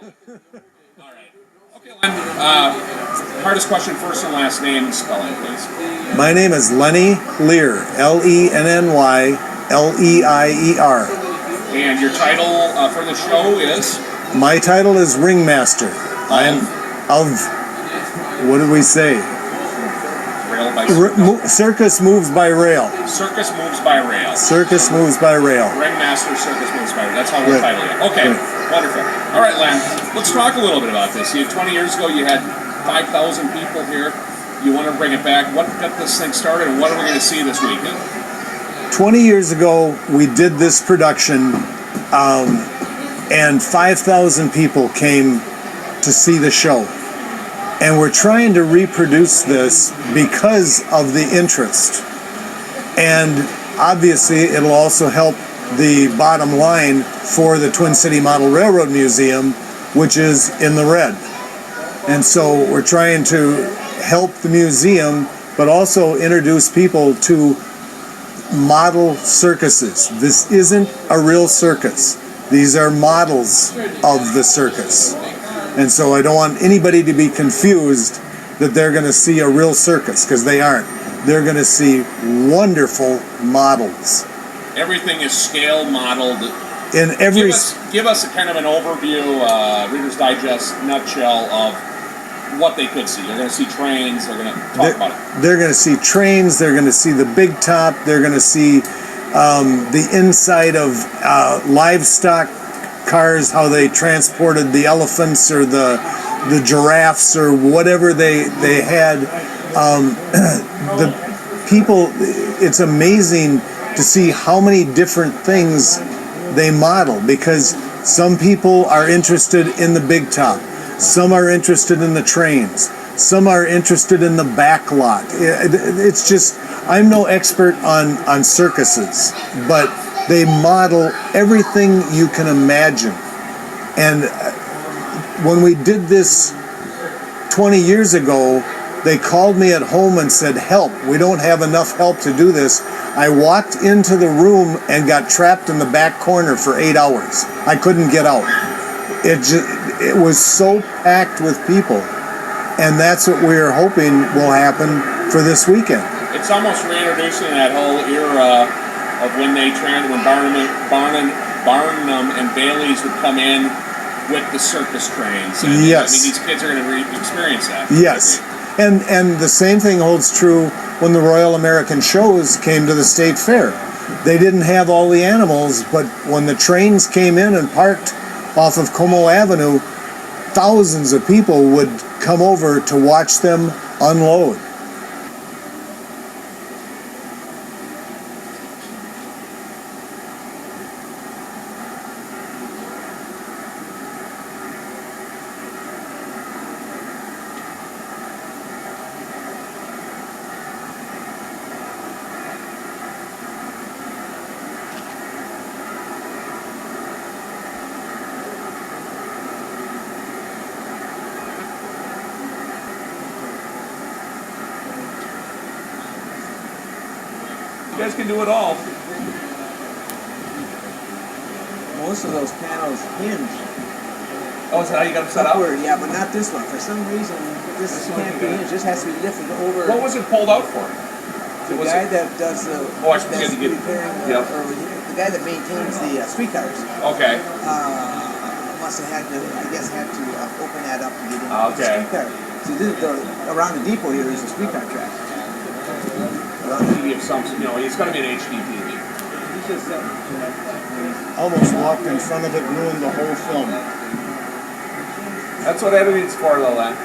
All right. Okay, Len. Hardest question, first and last name, spelling, please. My name is Lenny Leier, Lennier. And your title for the show is? My title is Ringmaster. I am of, what did we say? Rail by Circus moves by rail. Circus moves by rail. Circus moves by rail. Ringmaster, Circus moves by rail. That's how we're titling it. Okay, wonderful. All right, Len, let's talk a little bit about this. 20 years ago, you had 5,000 people here. You want to bring it back. What got this thing started, and what are we going to see this weekend? 20 years ago, we did this production, and 5,000 people came to see the show. And we're trying to reproduce this because of the interest. And obviously, it'll also help the bottom line for the Twin City Model Railroad Museum, which is in the red. And so we're trying to help the museum, but also introduce people to model circuses. This isn't a real circus. These are models of the circus. And so I don't want anybody to be confused that they're going to see a real circus, because they aren't. They're going to see wonderful models. Everything is scale modeled. In every give us a kind of an overview, Reader's Digest nutshell of what they could see. They're going to see trains. They're going to talk about it. They're going to see trains. They're going to see the big top. They're going to see the inside of livestock cars, how they transported the elephants or the giraffes or whatever they had. The people, it's amazing to see how many different things they model, because some people are interested in the big top, some are interested in the trains, some are interested in the back lot. It's just, I'm no expert on circuses, but they model everything you can imagine. And when we did this 20 years ago, they called me at home and said, "Help, we don't have enough help to do this." I walked into the room and got trapped in the back corner for 8 hours. I couldn't get out. It was so packed with people. And that's what we're hoping will happen for this weekend. It's almost reintroducing that whole era of when Barnum and Bailey's would come in with the circus trains. And, yes. I mean, these kids are going to experience that. Yes. And the same thing holds true when the Royal American Shows came to the State Fair. They didn't have all the animals, but when the trains came in and parked off of Como Avenue, thousands of people would come over to watch them unload. You guys can do it all. Most of those panels hinge. Oh, is that how you got them set up? Upward, yeah, but not this one. For some reason, this can't be hinged. This has to be lifted over. What was it pulled out for? The guy that does the I forget to get repairing, or the guy that maintains the streetcars. Okay. Must have had to, I guess, open that up to get into the Okay. streetcar. So around the depot here is a streetcar track. TV of some, it's going to be an HD TV. Almost walked in front of it, ruined the whole film. That's what editing's for, though, Len.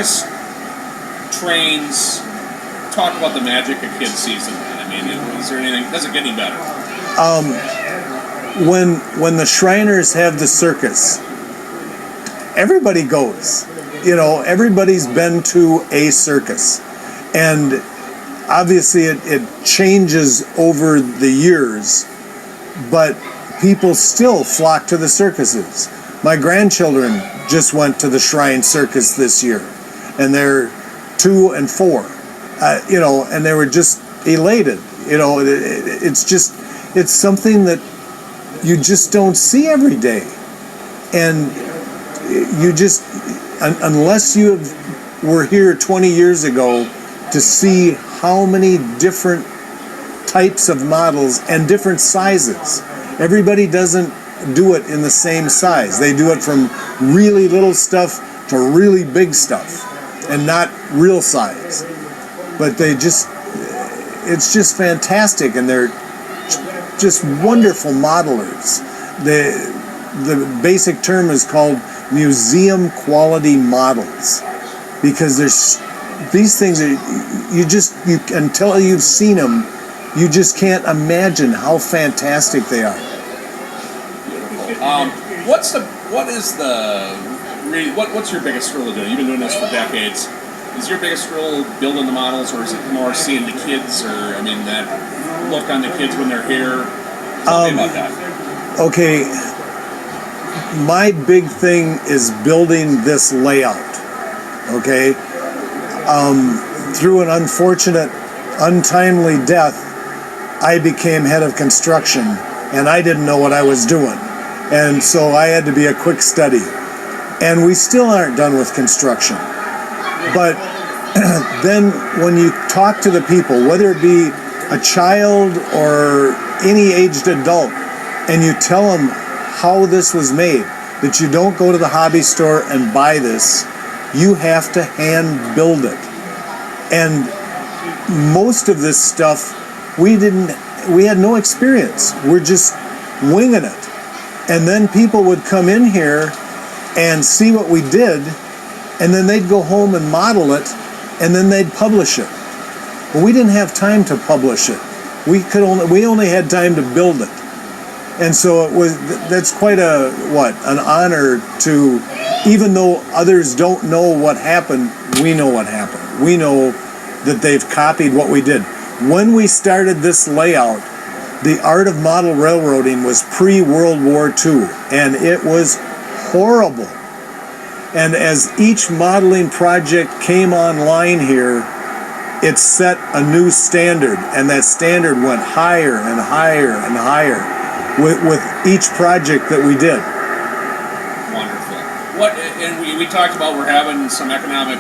circus trains talk about the magic a kid sees in that? I mean, is there anything? Does it get any better? When the Shriners have the circus, everybody goes. You know, everybody's been to a circus, and obviously it changes over the years, but people still flock to the circuses. My grandchildren just went to the Shrine Circus this year, and they're 2 and 4, you know, and they were just elated. You know, it's something that you just don't see every day, and you just, unless you were here 20 years ago to see how many different types of models and different sizes. Everybody doesn't do it in the same size. They do it from really little stuff to really big stuff, and not real size. But it's just fantastic, and they're just wonderful modelers. The basic term is called museum quality models, because there's these things are, you until you've seen them, you just can't imagine how fantastic they are. What's your biggest thrill of doing? You've been doing this for decades. Is your biggest thrill building the models, or is it more seeing the kids, or I mean that look on the kids when they're here? Tell me about that. Okay, my big thing is building this layout. Okay, through an unfortunate, untimely death, I became head of construction, and I didn't know what I was doing. And so I had to be a quick study. And we still aren't done with construction. But then when you talk to the people, whether it be a child or any aged adult, and you tell them how this was made, that you don't go to the hobby store and buy this, you have to hand build it. And most of this stuff, we had no experience. We're just winging it. And then people would come in here and see what we did, and then they'd go home and model it, and then they'd publish it. Well, we didn't have time to publish it. We only had time to build it. And so that's quite an honor to, even though others don't know what happened, we know what happened. We know that they've copied what we did. When we started this layout, the art of model railroading was pre-World War II, and it was horrible. And as each modeling project came online here, it set a new standard, and that standard went higher and higher and higher with each project that we did. Wonderful. And we talked about we're having some economic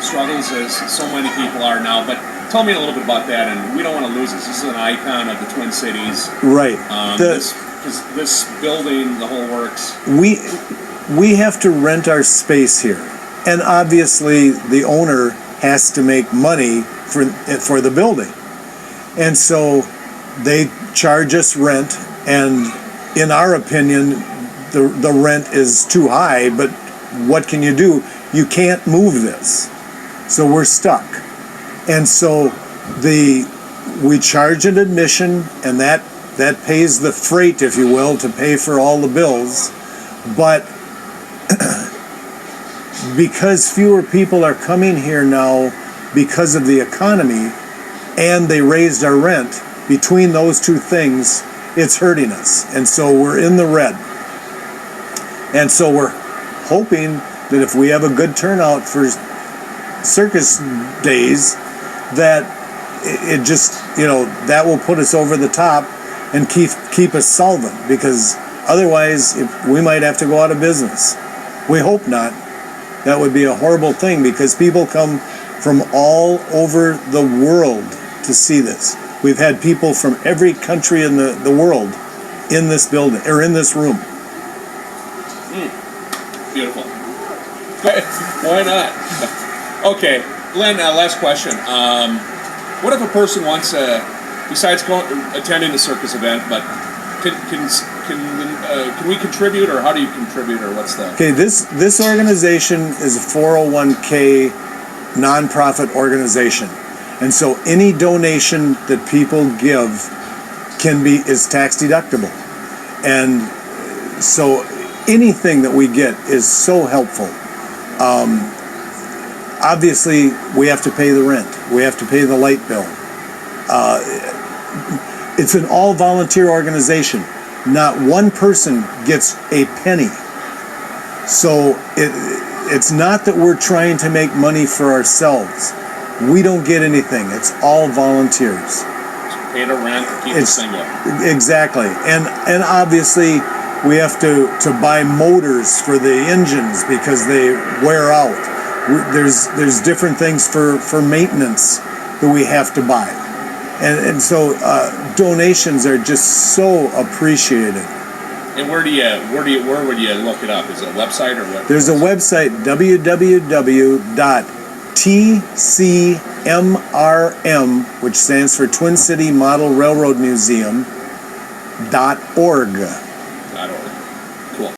struggles, as so many people are now, but tell me a little bit about that, and we don't want to lose this. This is an icon of the Twin Cities. Right. This building, the whole works. We have to rent our space here, and obviously the owner has to make money for the building, and so they charge us rent. And in our opinion, the rent is too high. But what can you do? You can't move this, so we're stuck. And so we charge an admission, and that pays the freight, if you will, to pay for all the bills. But because fewer people are coming here now because of the economy, and they raised our rent, between those two things, it's hurting us. And so we're in the red. And so we're hoping that if we have a good turnout for circus days, that it just, that will put us over the top and keep us solvent, because otherwise we might have to go out of business. We hope not. That would be a horrible thing, because people come from all over the world to see this. We've had people from every country in the world in this building, or in this room. Beautiful. Why not? Okay, Len, last question. What if a person wants besides attending the circus event, but can can we contribute, or how do you contribute, or what's the? Okay, this organization is a 401k nonprofit organization, and so any donation that people give is tax deductible, and so anything that we get is so helpful. Obviously, we have to pay the rent. We have to pay the light bill. It's an all-volunteer organization. Not one person gets a penny. So it's not that we're trying to make money for ourselves. We don't get anything. It's all volunteers. Pay the rent, keep the thing going. Exactly. And obviously, we have to buy motors for the engines because they wear out. There's different things for maintenance that we have to buy. And so donations are just so appreciated. And where would you look it up? Is it a website or what? There's a website, www.TCMRM, which stands for Twin City Model Railroad Museum.org.